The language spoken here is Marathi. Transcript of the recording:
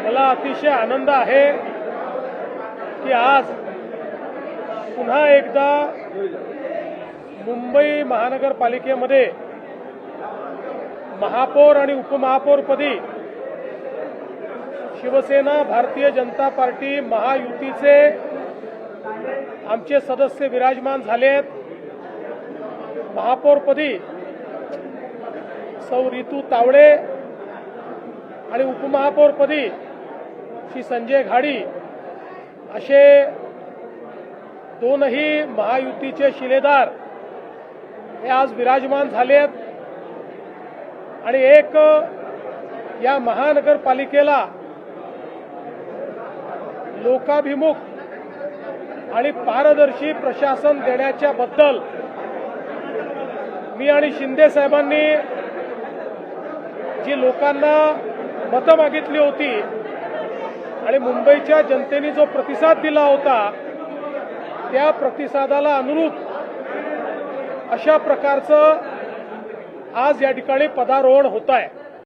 मला अतिशय आनंद आहे की आज पुन्हा एकदा मुंबई महानगरपालिकेमध्ये महापौर आणि उपमहापौरपदी शिवसेना भारतीय जनता पार्टी महायुतीचे आमचे सदस्य विराजमान झाले आहेत। महापौरपदी सौ रितू तावडे आणि उपमहापौरपदी श्री संजय घाडी असे दोनही महायुतीचे शिलेदार हे आज विराजमान झाले आहेत आणि एक या महानगरपालिकेला लोकाभिमुख आणि पारदर्शी प्रशासन देण्याच्या बद्दल मी आणि शिंदे साहेबांनी जी लोकांना मतं मागितली होती आणि मुंबईच्या जनतेने जो प्रतिसाद दिला होता त्या प्रतिसादाला अनुरूप अशा प्रकारचं आज या ठिकाणी पदारोहण होत आहे।